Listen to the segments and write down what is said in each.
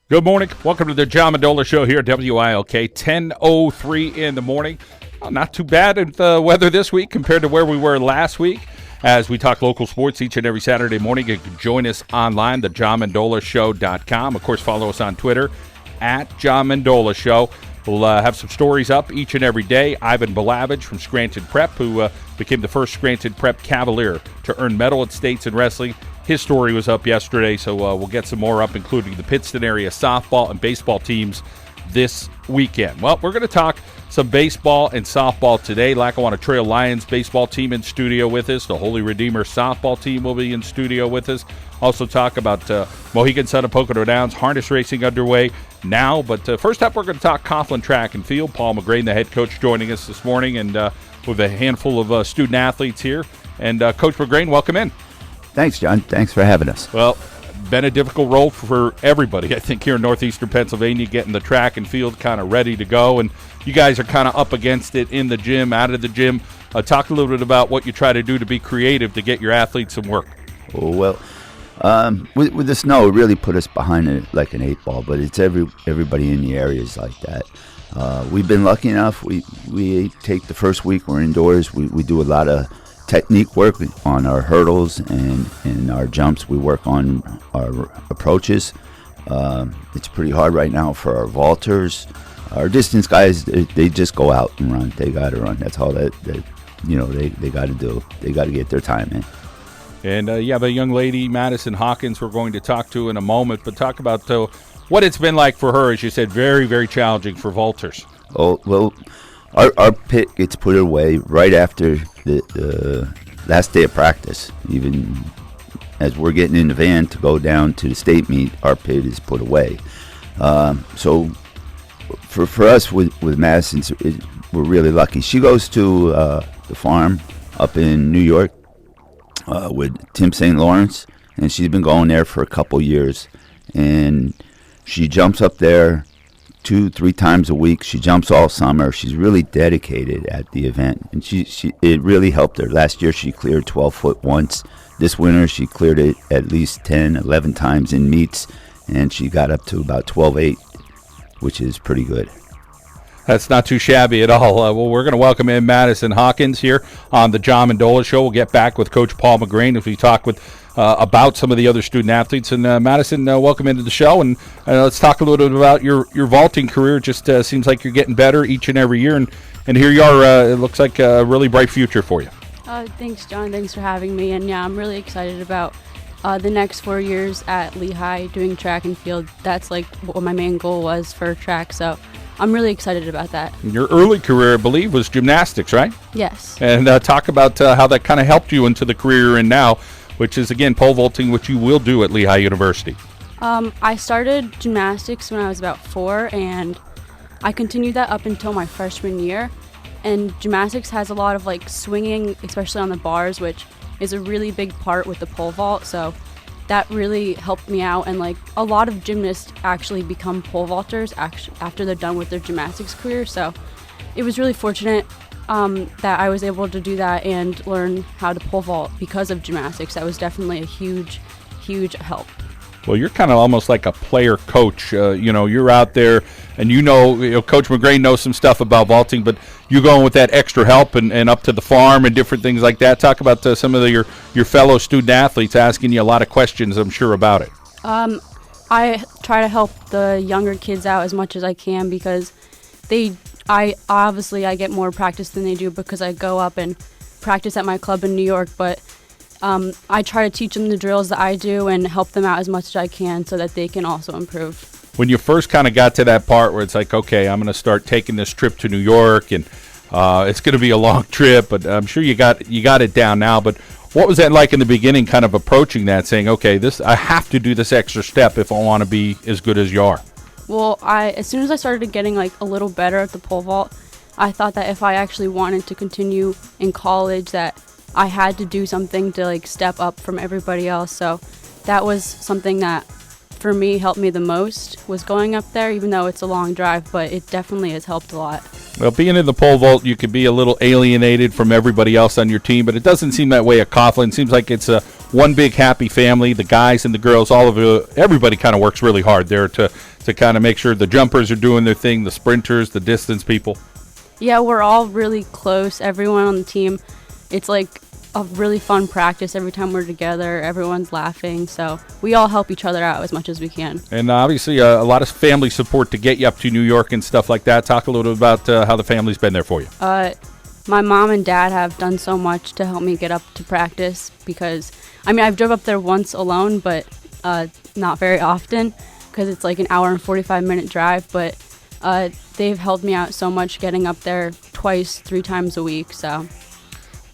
Good morning. Welcome to the John Mendola Show here at WILK, 10:03 in the morning. Well, not too bad in the weather this week compared to where we were last week. As we talk local sports each and every Saturday morning, you can join us online, thejohnmendolashow.com. Of course, follow us on Twitter, at John Mendola Show. We'll have some stories up each and every day. Ivan Balavich from Scranton Prep, who became the first Scranton Prep Cavalier to earn medal at states in wrestling. His story was up yesterday, so we'll get some more up, including the Pittston area softball and baseball teams this weekend. Well, we're going to talk some baseball and softball today. Lackawanna Trail Lions baseball team in studio with us. The Holy Redeemer softball team will be in studio with us. Also talk about Mohegan Sun and Pocono Downs harness racing underway now. But first up, we're going to talk Coughlin track and field. Paul McGrain, the head coach, joining us this morning, and with a handful of student athletes here. And Coach McGrain, welcome in. Thanks, John. Thanks for having us. Well, been a difficult role for everybody, I think, here in northeastern Pennsylvania, getting the track and field kind of ready to go. And you guys are kind of up against it in the gym, out of the gym. Talk a little bit about what you try to do to be creative to get your athletes some work. Well, with the snow, it really put us behind it like an 8-ball, but it's everybody in the area is like that. We've been lucky enough. We take the first week, we're indoors. We do a lot of technique work on our hurdles and our jumps. We work on our approaches. It's pretty hard right now for our vaulters. Our distance guys, they just go out and run. They got to run. That's all that they got to do. They got to get their time in. And you have a young lady, Madison Hawkins, we're going to talk to in a moment. But talk about what it's been like for her. As you said, very, very challenging for vaulters. Oh, well, our pit gets put away right after the last day of practice. Even as we're getting in the van to go down to the state meet, our pit is put away. So for us with Madison, we're really lucky. She goes to the farm up in New York with Tim St. Lawrence, and she's been going there for a couple years. And she jumps up there 2-3 times a week. She jumps all summer. She's really dedicated at the event, and it really helped her. Last year she cleared 12 foot once. This winter she cleared it at least 10-11 times in meets, and she got up to about 12.8, which is pretty good. That's not too shabby at all. Well, we're going to welcome in Madison Hawkins here on the John Mendola Show. We'll get back with Coach Paul McGrain as we talk about some of the other student athletes. And Madison, welcome into the show. And let's talk a little bit about your vaulting career. It just seems like you're getting better each and every year. And here you are. It looks like a really bright future for you. Thanks, John. Thanks for having me. And, yeah, I'm really excited about the next 4 years at Lehigh doing track and field. That's, like, what my main goal was for track. So I'm really excited about that. Your early career, I believe, was gymnastics, right? Yes. And talk about how that kind of helped you into the career you're in now, which is, again, pole vaulting, which you will do at Lehigh University. I started gymnastics when I was about 4, and I continued that up until my freshman year. And gymnastics has a lot of, like, swinging, especially on the bars, which is a really big part with the pole vault. So that really helped me out. And, like, a lot of gymnasts actually become pole vaulters after they're done with their gymnastics career. So it was really fortunate that I was able to do that and learn how to pole vault because of gymnastics. That was definitely a huge, huge help. Well, you're kind of almost like a player coach. You're out there, and Coach McGrain knows some stuff about vaulting, but you going with that extra help and up to the farm and different things like that. Talk about some of your fellow student athletes asking you a lot of questions, I'm sure, about it. I try to help the younger kids out as much as I can because I get more practice than they do because I go up and practice at my club in New York, but I try to teach them the drills that I do and help them out as much as I can so that they can also improve. When you first kind of got to that part where it's like, okay, I'm going to start taking this trip to New York, and it's going to be a long trip, but I'm sure you got it down now. But what was that like in the beginning, kind of approaching that, saying, okay, I have to do this extra step if I want to be as good as you are? Well, as soon as I started getting like a little better at the pole vault, I thought that if I actually wanted to continue in college, that I had to do something to like step up from everybody else. So that was something that for me helped me the most, was going up there, even though it's a long drive, but it definitely has helped a lot. Well, being in the pole vault, you could be a little alienated from everybody else on your team, but it doesn't seem that way at Coughlin. It seems like it's one big happy family. The guys and the girls, all of you, everybody kind of works really hard there to to kind of make sure the jumpers are doing their thing, the sprinters, the distance people? Yeah, we're all really close. Everyone on the team, it's like a really fun practice every time we're together. Everyone's laughing, so we all help each other out as much as we can. And obviously a lot of family support to get you up to New York and stuff like that. Talk a little bit about how the family's been there for you. My mom and dad have done so much to help me get up to practice because, I've drove up there once alone, but not very often because it's like an hour and 45-minute drive, but they've helped me out so much getting up there twice, 3 times a week, so.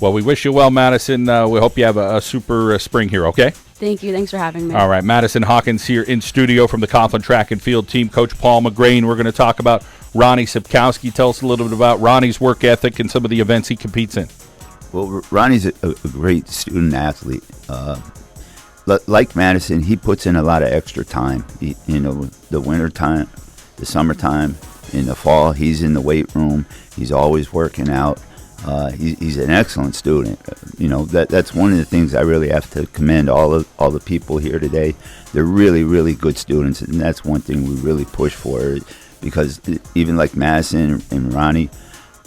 Well, we wish you well, Madison. We hope you have a super spring here, okay? Thank you. Thanks for having me. All right, Madison Hawkins here in studio from the Coughlin Track and Field team. Coach Paul McGrain. We're going to talk about Ronnie Sipkowski. Tell us a little bit about Ronnie's work ethic and some of the events he competes in. Well, Ronnie's a great student athlete. Like Madison, he puts in a lot of extra time. The winter time, the summertime, in the fall, he's in the weight room. He's always working out. He's an excellent student. That's one of the things I really have to commend all the people here today. They're really, really good students, and that's one thing we really push for. Because even like Madison and Ronnie,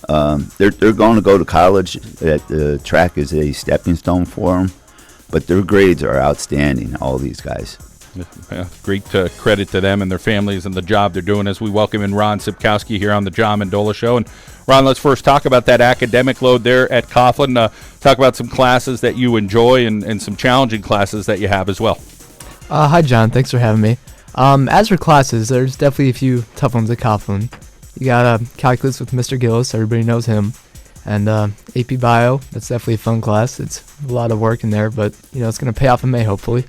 they're going to go to college. That the track is a stepping stone for them, but their grades are outstanding. All these guys. Yeah, great credit to them and their families and the job they're doing as we welcome in Ron Sipkowski here on the John Mendola Show. And Ron, let's first talk about that academic load there at Coughlin. Talk about some classes that you enjoy and some challenging classes that you have as well. Hi, John. Thanks for having me. As for classes, there's definitely a few tough ones at Coughlin. You got calculus with Mr. Gillis. Everybody knows him. And AP Bio, that's definitely a fun class. It's a lot of work in there, but it's going to pay off in May, hopefully.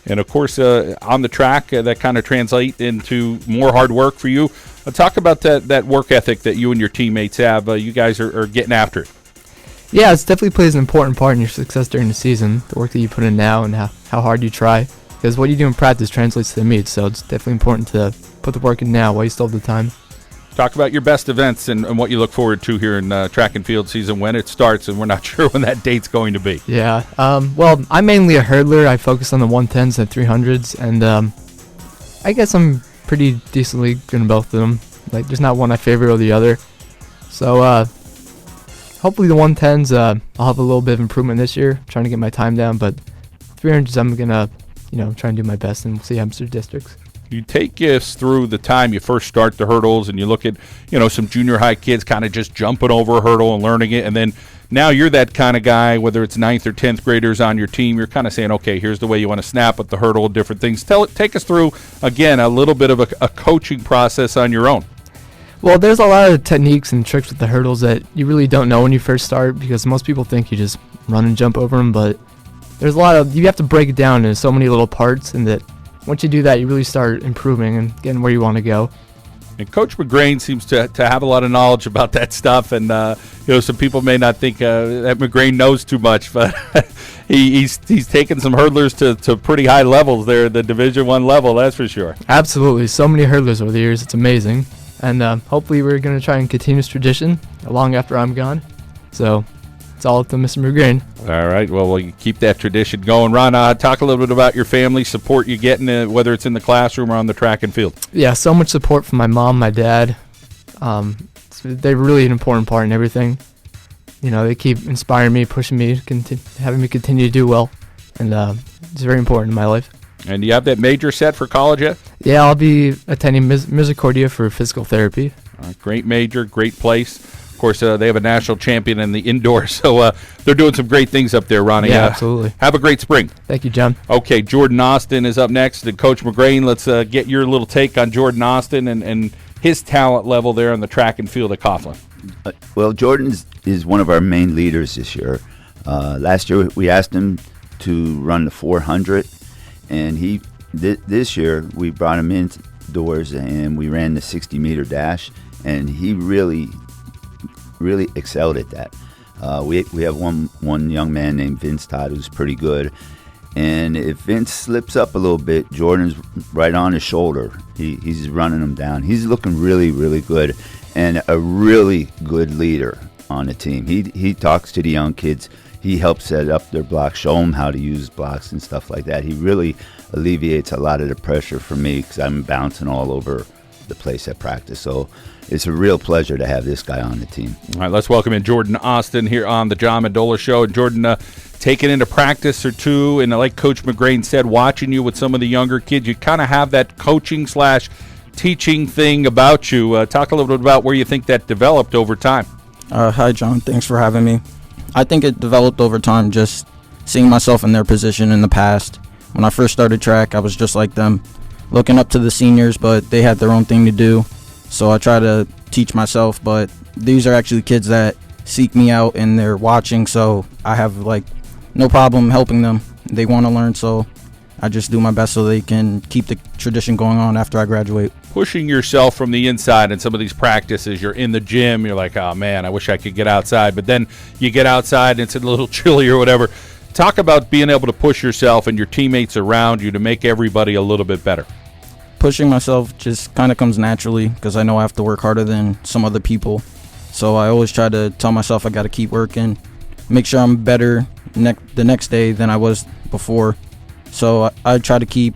And, of course, on the track, that kind of translate into more hard work for you. Talk about that work ethic that you and your teammates have. You guys are getting after it. Yeah, it definitely plays an important part in your success during the season, the work that you put in now and how hard you try. Because what you do in practice translates to the meet, so it's definitely important to put the work in now while you still have the time. Talk about your best events and what you look forward to here in track and field season when it starts, and we're not sure when that date's going to be. Yeah, well, I'm mainly a hurdler. I focus on the 110s and 300s, and I guess I'm pretty decently good in both of them. Like, there's not one I favor or the other. So hopefully the 110s, I'll have a little bit of improvement this year, trying to get my time down, but 300s I'm going to try and do my best, and we'll see how Mr. Districts. You take us through the time you first start the hurdles, and you look at, some junior high kids kind of just jumping over a hurdle and learning it, and then now you're that kind of guy, whether it's 9th or 10th graders on your team, you're kind of saying, okay, here's the way you want to snap at the hurdle, different things. Take us through, again, a little bit of a coaching process on your own. Well, there's a lot of techniques and tricks with the hurdles that you really don't know when you first start, because most people think you just run and jump over them, but there's you have to break it down into so many little parts, and that once you do that, you really start improving and getting where you want to go. And Coach McGrain seems to have a lot of knowledge about that stuff, and some people may not think that McGrain knows too much, but he's taken some hurdlers to pretty high levels there, the Division I level, that's for sure. Absolutely, so many hurdlers over the years, it's amazing, and hopefully we're going to try and continue this tradition long after I'm gone. So it's all up to Mr. McGrain. All right. Well, we'll keep that tradition going. Ron, talk a little bit about your family support you're getting, whether it's in the classroom or on the track and field. Yeah, so much support from my mom, my dad. They're really an important part in everything. They keep inspiring me, pushing me, having me continue to do well. And it's very important in my life. And do you have that major set for college yet? Yeah, I'll be attending Misericordia for physical therapy. Great major, great place. Of course, they have a national champion in the indoor, so they're doing some great things up there, Ronnie. Yeah, absolutely. Have a great spring. Thank you, John. Okay, Jordan Austin is up next. And Coach McGrain, let's get your little take on Jordan Austin and his talent level there on the track and field at Coughlin. Well, Jordan is one of our main leaders this year. Last year, we asked him to run the 400, and this year we brought him indoors and we ran the 60-meter dash, and he really excelled at that. We have one young man named Vince Todd who's pretty good, and if Vince slips up a little bit, Jordan's right on his shoulder. He's running him down. He's looking really, really good, and a really good leader on the team. He talks to the young kids. he helps set up their blocks, show them how to use blocks and stuff like that. He really alleviates a lot of the pressure for me because I'm bouncing all over the place at practice. So it's a real pleasure to have this guy on the team. All right, let's welcome in Jordan Austin here on the John Mendola Show. And Jordan, taking into practice or two, and like Coach McGrain said, watching you with some of the younger kids, you kind of have that coaching/teaching thing about you. Talk a little bit about where you think that developed over time. Hi, John. Thanks for having me. I think it developed over time, just seeing myself in their position in the past. When I first started track, I was just like them, looking up to the seniors, but they had their own thing to do. So I try to teach myself, but these are actually kids that seek me out and they're watching, so I have no problem helping them. They want to learn, so I just do my best so they can keep the tradition going on after I graduate. Pushing yourself from the inside in some of these practices, you're in the gym, you're like, oh man, I wish I could get outside, but then you get outside and it's a little chilly or whatever. Talk about being able to push yourself and your teammates around you to make everybody a little bit better. Pushing myself just kind of comes naturally because I know I have to work harder than some other people. So I always try to tell myself I got to keep working, make sure I'm better the next day than I was before. So I try to keep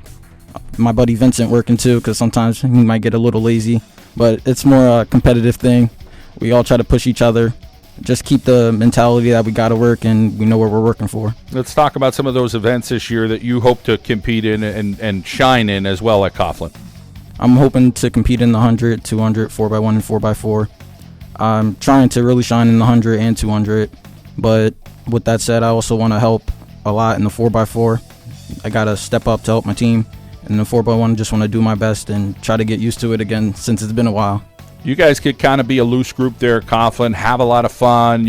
my buddy Vincent working too, because sometimes he might get a little lazy, but it's more a competitive thing. We all try to push each other, just keep the mentality that we got to work and we know what we're working for. Let's talk about some of those events this year that you hope to compete in and shine in as well at Coughlin. I'm hoping to compete in the 100, 200, 4x1, and 4x4. I'm trying to really shine in the 100 and 200, but with that said, I also want to help a lot in the 4x4. I got to step up to help my team. And the 4x1, just want to do my best and try to get used to it again since it's been a while. You guys could kind of be a loose group there at Coughlin, have a lot of fun,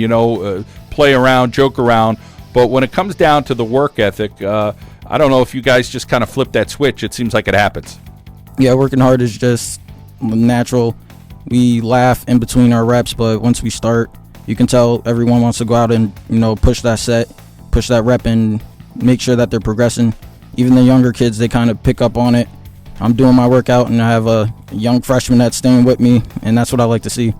play around, joke around. But when it comes down to the work ethic, I don't know if you guys just kind of flip that switch. It seems like it happens. Yeah, working hard is just natural. We laugh in between our reps, but once we start, you can tell everyone wants to go out and, push that set, push that rep, and make sure that they're progressing. Even the younger kids, they kind of pick up on it. I'm doing my workout, and I have a young freshman that's staying with me, and that's what I like to see.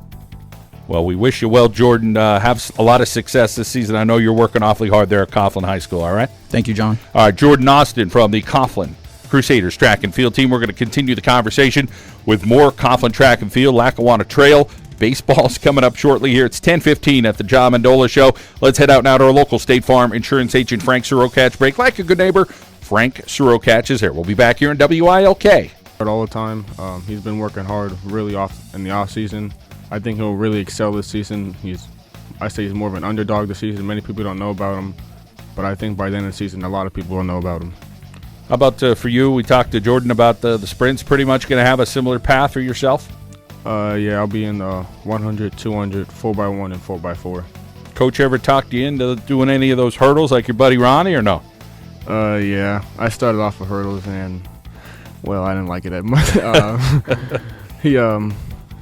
Well, we wish you well, Jordan. Have a lot of success this season. I know you're working awfully hard there at Coughlin High School, all right? Thank you, John. All right, Jordan Austin from the Coughlin Crusaders track and field team. We're going to continue the conversation with more Coughlin track and field, Lackawanna Trail. Baseball's coming up shortly here. It's 10:15 at the John Mendola Show. Let's head out now to our local State Farm insurance agent, Frank Surokatch. Break like a good neighbor. Frank Surokatch is here. We'll be back here in WILK. All the time. He's been working hard really in the off season. I think he'll really excel this season. I say he's more of an underdog this season. Many people don't know about him, but I think by the end of the season, a lot of people will know about him. How about for you? We talked to Jordan about the sprints. Pretty much going to have a similar path for yourself? Yeah, I'll be in the 100, 200, 4x1, and 4x4. Coach ever talked you into doing any of those hurdles like your buddy Ronnie or no? Yeah, I started off with hurdles and, well, I didn't like it that much.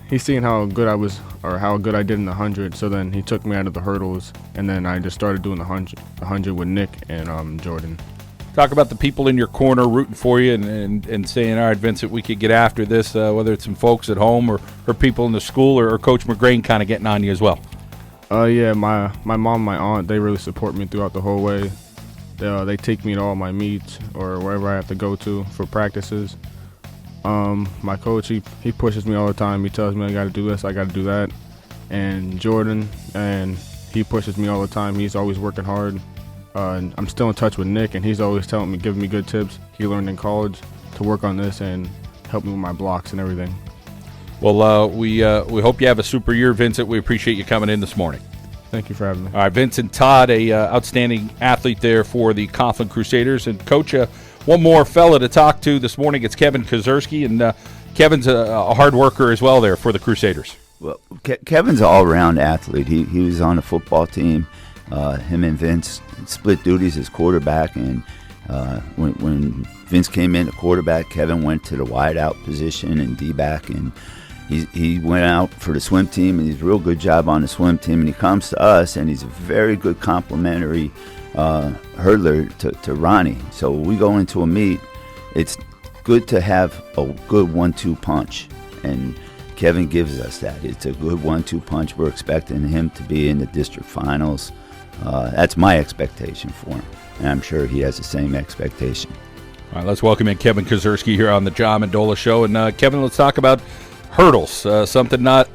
He's seen how good I was or how good I did in the 100, so then he took me out of the hurdles, and then I just started doing the 100 with Nick and Jordan. Talk about the people in your corner rooting for you and saying, all right, Vincent, we could get after this, whether it's some folks at home or people in the school or Coach McGrain kind of getting on you as well. Yeah, my mom, my aunt, they really support me throughout the whole way. They take me to all my meets or wherever I have to go to for practices. My coach, he pushes me all the time. He tells me I got to do this, I got to do that. And Jordan, and he pushes me all the time. He's always working hard. And I'm still in touch with Nick, and he's always giving me good tips. He learned in college to work on this and help me with my blocks and everything. Well, we hope you have a super year, Vincent. We appreciate you coming in this morning. Thank you for having me. All right, Vincent Todd, a outstanding athlete there for the Coughlin Crusaders. And, Coach, one more fella to talk to this morning. It's Kevin Kozerski, and Kevin's a hard worker as well there for the Crusaders. Well, Kevin's an all-around athlete. He was on the football team. Him and Vince split duties as quarterback, and when Vince came in at quarterback, Kevin went to the wide-out position and D-back, and he went out for the swim team, and he's a real good job on the swim team, and he comes to us, and he's a very good complementary hurdler to Ronnie. So when we go into a meet, it's good to have a good 1-2 punch, and Kevin gives us that. It's a good 1-2 punch. We're expecting him to be in the district finals That's my expectation for him, and I'm sure he has the same expectation. All right, let's welcome in Kevin Kozerski here on the John Mendola Show. And Kevin, let's talk about hurdles. Something not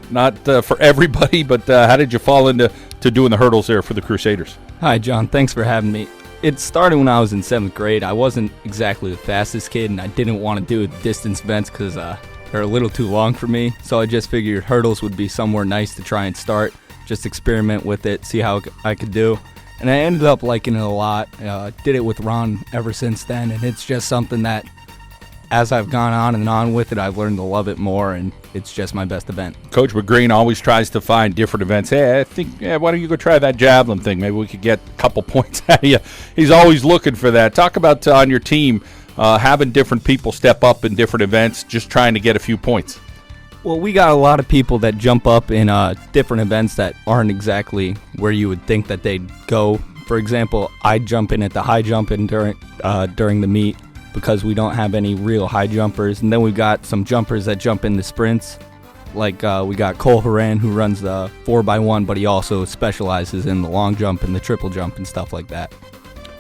for everybody, but how did you fall into doing the hurdles there for the Crusaders? Hi, John. Thanks for having me. It started when I was in 7th grade. I wasn't exactly the fastest kid, and I didn't want to do distance events because they're a little too long for me. So I just figured hurdles would be somewhere nice to try and start, just experiment with it, see how I could do. And I ended up liking it a lot. Did it with Ron ever since then, and it's just something that, as I've gone on and on with it, I've learned to love it more, and it's just my best event. Coach McGreen always tries to find different events. Hey, I think, why don't you go try that javelin thing? Maybe we could get a couple points out of you. He's always looking for that. Talk about on your team having different people step up in different events, just trying to get a few points. Well, we got a lot of people that jump up in different events that aren't exactly where you would think that they'd go. For example, I jump in at the high jump in during the meet because we don't have any real high jumpers. And then we've got some jumpers that jump in the sprints. Like we got Coughlin, who runs the 4x1, but he also specializes in the long jump and the triple jump and stuff like that.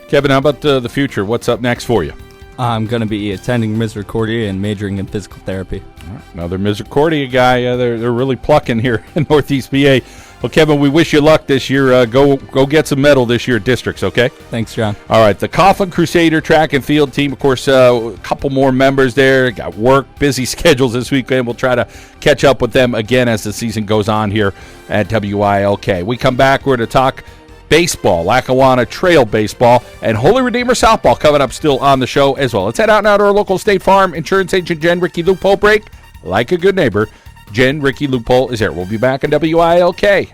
Kevin, how about the future? What's up next for you? I'm going to be attending Misericordia and majoring in physical therapy. All right, another Misericordia guy. They're really plucking here in Northeast PA. Well, Kevin, we wish you luck this year. Go get some medal this year at districts, okay? Thanks, John. All right, the Coughlin Crusader track and field team, of course, a couple more members there. Got work, busy schedules this weekend. We'll try to catch up with them again as the season goes on here at WILK. We come back, we're to talk baseball, Lackawanna Trail Baseball, and Holy Redeemer Softball coming up still on the show as well. Let's head out now to our local State Farm insurance agent, Jen Ricky Loophole break. Like a good neighbor, Jen Ricky Loophole is here. We'll be back in WILK